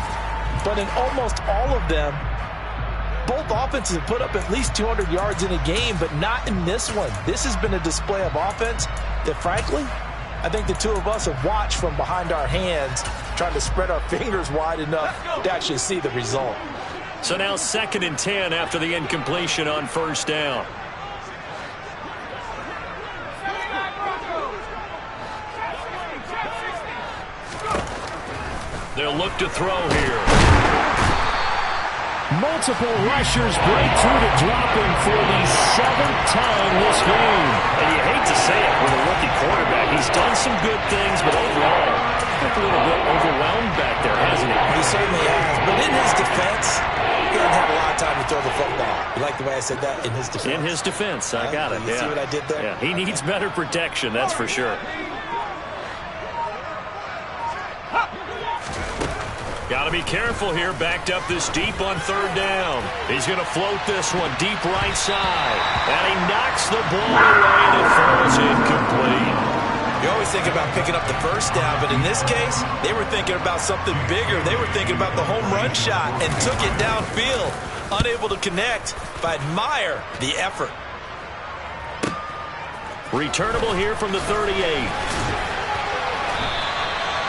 but in almost all of them, both offenses have put up at least 200 yards in a game, but not in this one. This has been a display of offense that, frankly, I think the two of us have watched from behind our hands, trying to spread our fingers wide enough to actually see the result. So now 2nd and 10 after the incompletion on 1st down. They'll look to throw here. Multiple rushers break through to drop him for the 7th time this game. And you hate to say it with a rookie quarterback. He's done some good things, but overall, a little bit overwhelmed back there, hasn't he? He certainly has. But in his defense, he doesn't have a lot of time to throw the football. You like the way I said that? In his defense? In his defense. I got it. You see what I did there? Yeah, he needs better protection, that's for sure. Got to be careful here, backed up this deep on 3rd down. He's going to float this one deep right side. And he knocks the ball away and it falls incomplete. You always think about picking up the first down, but in this case, they were thinking about something bigger. They were thinking about the home run shot and took it downfield. Unable to connect, but admire the effort. Returnable here from the 38.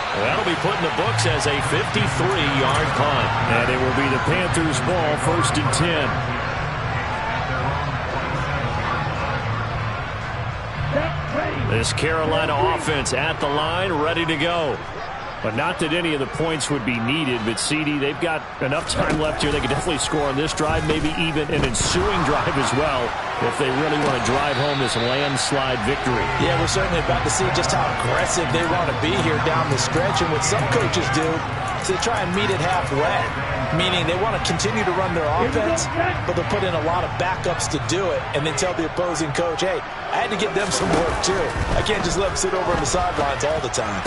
That'll be put in the books as a 53-yard punt. And it will be the Panthers' ball, 1st and 10. This Carolina offense at the line, ready to go. But not that any of the points would be needed, but CD, they've got enough time left here. They could definitely score on this drive, maybe even an ensuing drive as well, if they really want to drive home this landslide victory. Yeah, we're certainly about to see just how aggressive they want to be here down the stretch. And what some coaches do is they try and meet it halfway, meaning they want to continue to run their offense, but they'll put in a lot of backups to do it, and then tell the opposing coach, hey, I had to give them some work too. I can't just let them sit over on the sidelines all the time.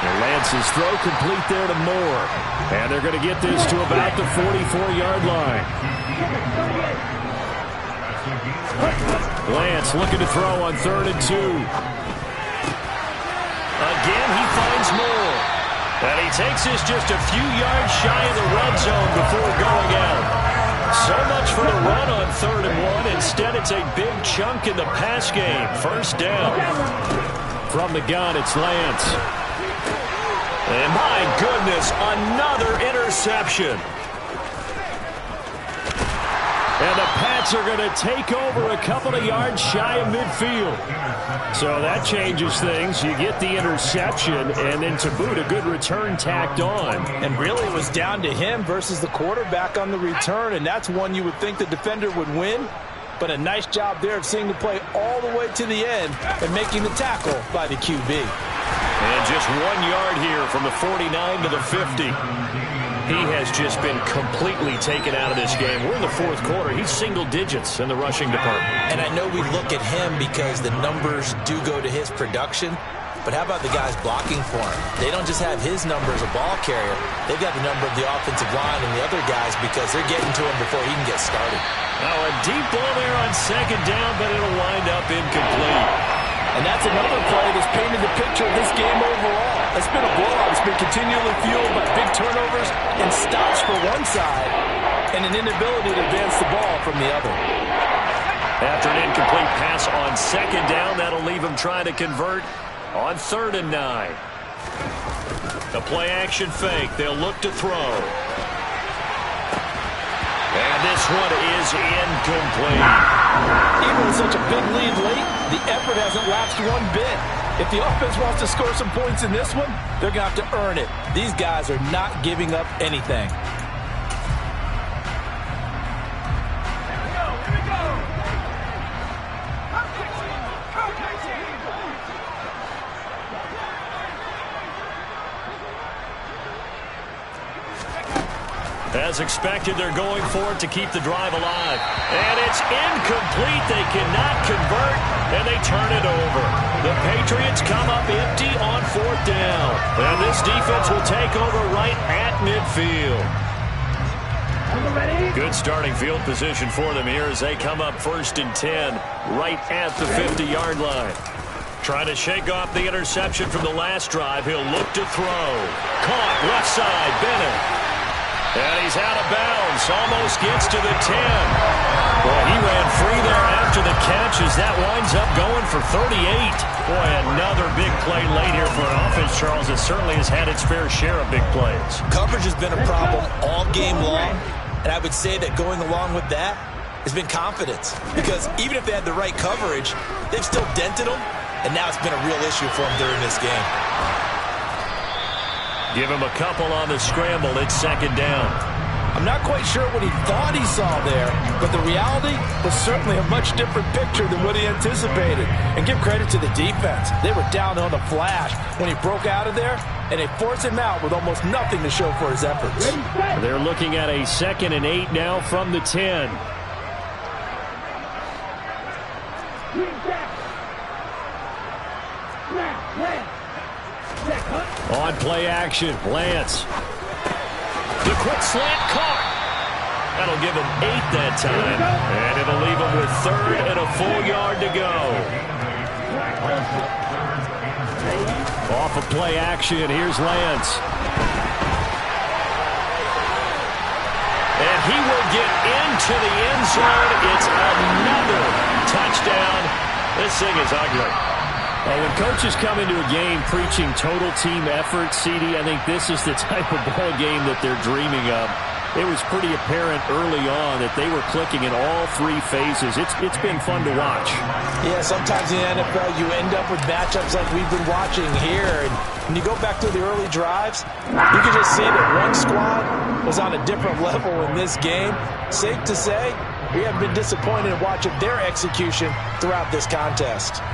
Lance's throw complete there to Moore. And they're going to get this to about the 44-yard line. Lance looking to throw on 3rd and 2. Again, he finds more. And he takes this just a few yards shy of the red zone before going out. So much for the run on 3rd and 1. Instead, it's a big chunk in the pass game. 1st down. From the gun, it's Lance. And my goodness, another interception. And the Pats are going to take over a couple of yards shy of midfield. So that changes things. You get the interception, and then to boot, a good return tacked on. And really, it was down to him versus the quarterback on the return, and that's one you would think the defender would win. But a nice job there of seeing the play all the way to the end and making the tackle by the QB. And just 1 yard here from the 49 to the 50. He has just been completely taken out of this game. We're in the 4th quarter. He's single digits in the rushing department. And I know we look at him because the numbers do go to his production. But how about the guys blocking for him? They don't just have his number as a ball carrier. They've got the number of the offensive line and the other guys because they're getting to him before he can get started. Now a deep ball there on 2nd down, but it'll wind up incomplete. And that's another play that's painted the picture of this game overall. It's been a blowout. It's been continually fueled by big turnovers and stops for one side and an inability to advance the ball from the other. After an incomplete pass on 2nd down, that'll leave him trying to convert on 3rd and 9. The play action fake. They'll look to throw. And this one is incomplete. Even with such a big lead late, the effort hasn't lapsed one bit. If the offense wants to score some points in this one, they're going to have to earn it. These guys are not giving up anything. As expected, they're going for it to keep the drive alive. And it's incomplete. They cannot convert, and they turn it over. The Patriots come up empty on 4th down. And this defense will take over right at midfield. Good starting field position for them here as they come up 1st and 10 right at the 50-yard line. Trying to shake off the interception from the last drive. He'll look to throw. Caught left side, Bennett. And he's out of bounds. Almost gets to the 10. Boy, he ran free there after the catch as that winds up going for 38. Boy, another big play late here for an offense, Charles, that certainly has had its fair share of big plays. Coverage has been a problem all game long, and I would say that going along with that has been confidence. Because even if they had the right coverage, they've still dented them, and now it's been a real issue for them during this game. Give him a couple on the scramble. It's 2nd down. I'm not quite sure what he thought he saw there, but the reality was certainly a much different picture than what he anticipated. And give credit to the defense. They were down on the flash when he broke out of there, and they forced him out with almost nothing to show for his efforts. They're looking at a 2nd and 8 now from the 10. On play action, Lance. The quick slant caught. That'll give him 8 that time. And it'll leave him with 3rd and a full yard to go. Off of play action, here's Lance. And he will get into the end zone. It's another touchdown. This thing is ugly. Well, when coaches come into a game preaching total team effort, CD, I think this is the type of ball game that they're dreaming of. It was pretty apparent early on that they were clicking in all 3 phases. It's been fun to watch. Yeah, sometimes in the NFL you end up with matchups like we've been watching here. And when you go back to the early drives, you can just see that one squad was on a different level in this game. Safe to say, we have been disappointed in watching their execution throughout this contest.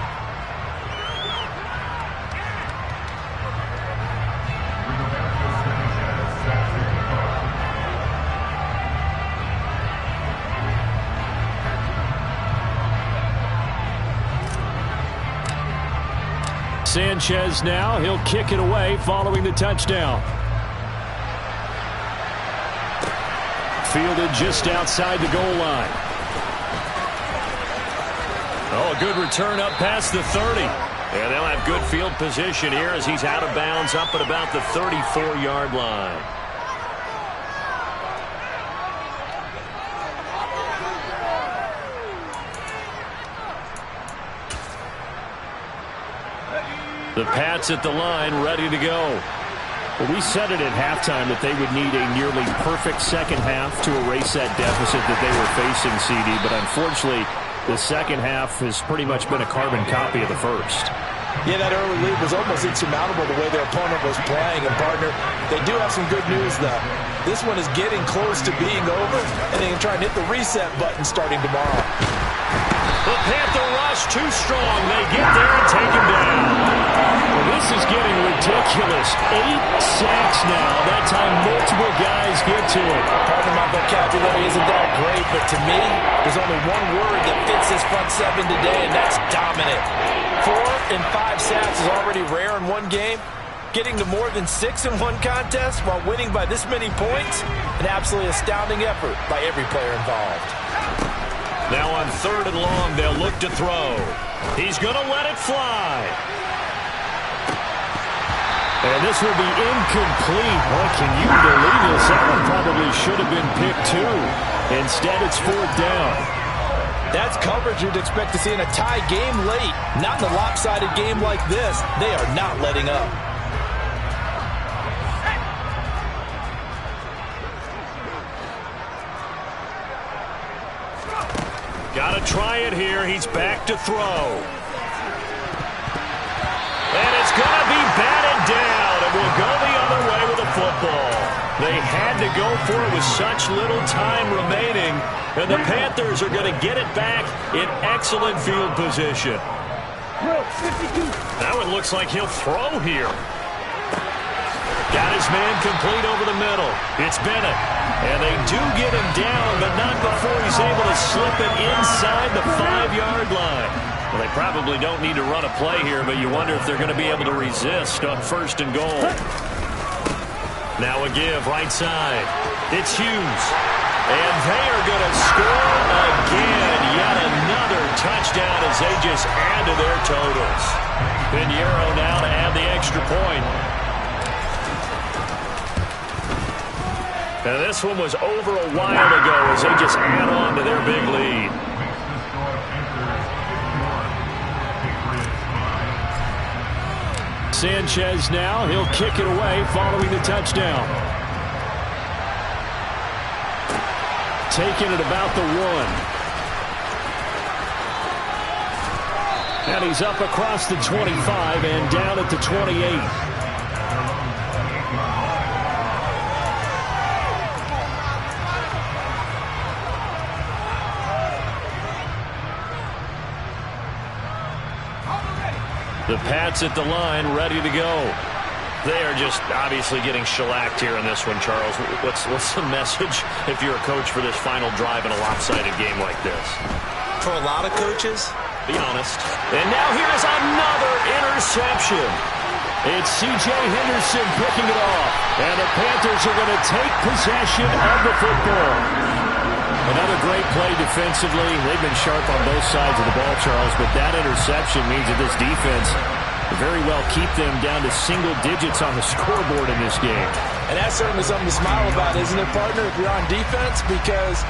Sanchez now, he'll kick it away following the touchdown. Fielded just outside the goal line. Oh, a good return up past the 30. And they'll have good field position here as he's out of bounds up at about the 34-yard line. The Pats at the line, ready to go. Well, we said it at halftime that they would need a nearly perfect second half to erase that deficit that they were facing, CD. But unfortunately, the second half has pretty much been a carbon copy of the first. Yeah, that early lead was almost insurmountable the way their opponent was playing. And, partner, they do have some good news, though. This one is getting close to being over, and they can try and hit the reset button starting tomorrow. The Panther rush too strong. They get there and take him down. Well, this is getting ridiculous. 8 sacks now. That time multiple guys get to it. Pardon my vocabulary isn't that great, but to me, there's only one word that fits this front seven today, and that's dominant. 4 and 5 sacks is already rare in one game. Getting to more than 6 in one contest while winning by this many points, an absolutely astounding effort by every player involved. Now on 3rd and long, they'll look to throw. He's going to let it fly. And this will be incomplete. What can you believe this? That one probably should have been picked too. Instead, it's 4th down. That's coverage you'd expect to see in a tie game late. Not in a lopsided game like this. They are not letting up. Got to try it here. He's back to throw. And it's going to be batted down. And will go the other way with the football. They had to go for it with such little time remaining. And the Panthers are going to get it back in excellent field position. Now it looks like he'll throw here. Got his man complete over the middle. It's Bennett. And they do get him down, but not before he's able to slip it inside the 5-yard line. Well, they probably don't need to run a play here, but you wonder if they're going to be able to resist on 1st and goal. Now a give right side. It's Hughes. And they are going to score again. Yet another touchdown as they just add to their totals. Pinheiro now to add the extra point. And this one was over a while ago as they just add on to their big lead. Sanchez now, he'll kick it away following the touchdown. Taking it about the 1. And he's up across the 25 and down at the 28. The Pats at the line, ready to go. They are just obviously getting shellacked here in this one, Charles. What's the message if you're a coach for this final drive in a lopsided game like this? For a lot of coaches, be honest. And now here is another interception. It's C.J. Henderson picking it off. And the Panthers are going to take possession of the football. Another great play defensively. They've been sharp on both sides of the ball, Charles, but that interception means that this defense very well keep them down to single digits on the scoreboard in this game. And that's certainly something to smile about, isn't it, partner, if you're on defense? Because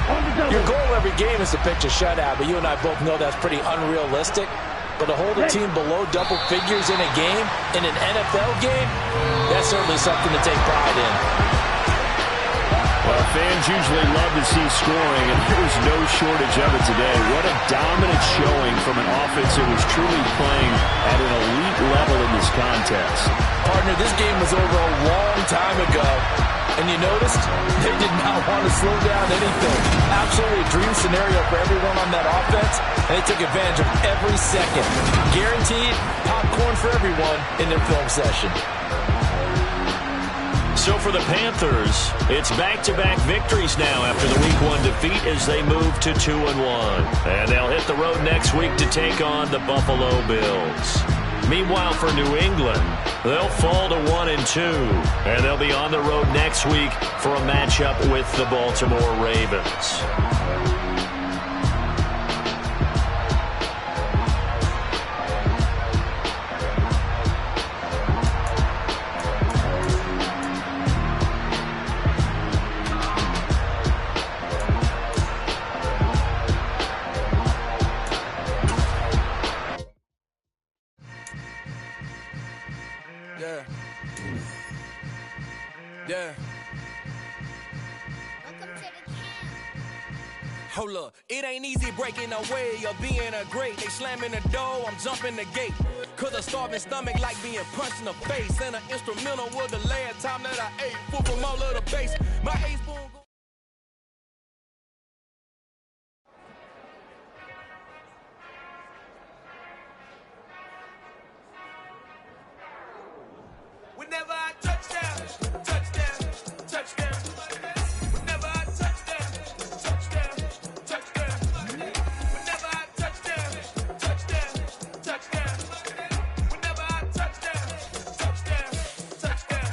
your goal every game is to pitch a shutout, but you and I both know that's pretty unrealistic. But to hold a team below double figures in a game, in an NFL game, that's certainly something to take pride in. Well, fans usually love to see scoring, and there's no shortage of it today. What a dominant showing from an offense that was truly playing at an elite level in this contest. Partner, this game was over a long time ago, and you noticed they did not want to slow down anything. Absolutely a dream scenario for everyone on that offense, and they took advantage of every second. Guaranteed popcorn for everyone in their film session. So for the Panthers, it's back-to-back victories now after the Week 1 defeat as they move to 2-1. And they'll hit the road next week to take on the Buffalo Bills. Meanwhile, for New England, they'll fall to 1-2. And they'll be on the road next week for a matchup with the Baltimore Ravens. Yeah. Hold up, it ain't easy breaking away or being a great. They slamming the door, I'm jumping the gate. Cause a starving stomach like being punched in the face. And an instrumental was the last time that I ate food from all of the base. My ace spoon. Whenever I touchdown, touchdown, touchdown. Whenever I touchdown, touchdown, touchdown. Whenever I touchdown, touchdown, touchdown. Whenever I touchdown, touchdown, touchdown.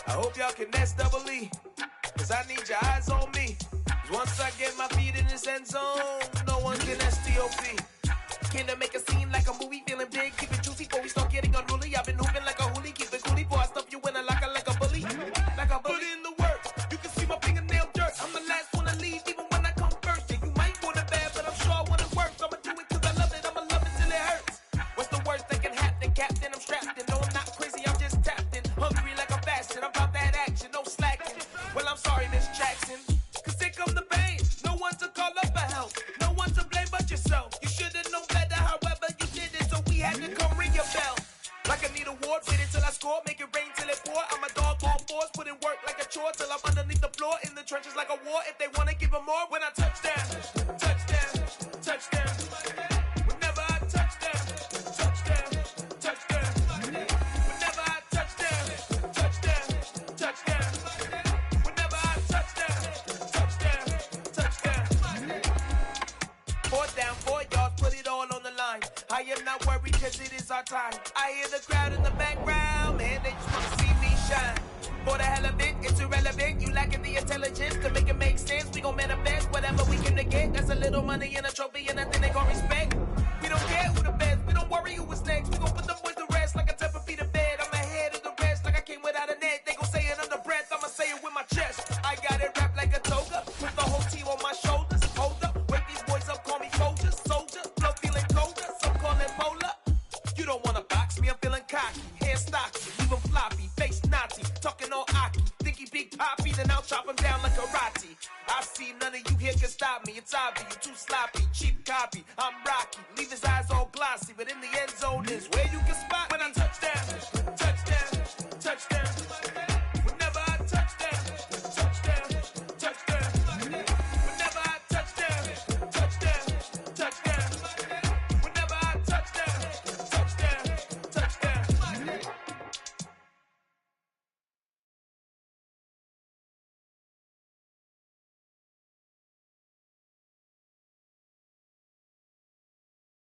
I hope y'all can nest double E, cause I need your eyes on me. Cause once I get my feet in this end zone, no one can STOP. Came to make a scene like a movie, feeling big, keep it juicy before we start getting unruly. I've been hooping like a hoolie, keep it coolie before I stuff you in a locker like a bully. Like a bully. Put in the work, you can see my fingernail dirt. I'm the last one to leave, even when I come first. And you might want it bad, but I'm sure I want it worse. I'ma do it cause I love it, I'ma love it till it hurts. What's the worst that can happen, Captain? I'm strapped in, no I'm not crazy, I'm just tapped in. Hungry like I'm fasting, I'm about that action, no slacking. Well I'm sorry, Miss Jackson, cause here come the pain. No one to call up for help, no one to blame but yourself. You should've known better, however you did it, so we had to come ring your bell. Like I need a ward, fit it till I score, make it rain till it pour. I'm a dog on force, put in work like a chore till I'm underneath the floor, in the trenches like a war. If they wanna give them more, when I touchdown, touchdown, touchdown. Whenever I touchdown, touchdown, touchdown. Whenever I touchdown, touchdown, touchdown. Whenever I touchdown, touchdown, touchdown. 4th down, 4 yards, put it all on the line. I am not worried cause it is our time. I hear the crowd in the background, man, they just wanna see me shine. For the hell of it, it's irrelevant. You lacking the intelligence to make it make sense. We gon' manifest whatever we can to get. That's a little money and a trophy and nothing they gon' respect.